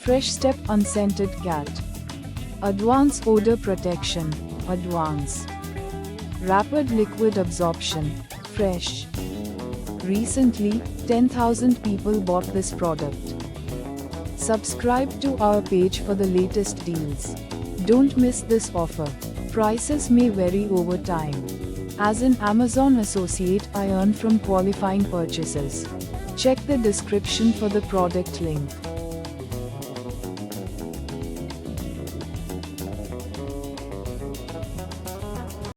Fresh Step Unscented Cat. Advanced Odor Protection. Advanced. Rapid Liquid Absorption. Fresh. Recently, 10,000 people bought this product. Subscribe to our page for the latest deals. Don't miss this offer. Prices may vary over time. As an Amazon associate, I earn from qualifying purchases. Check the description for the product link.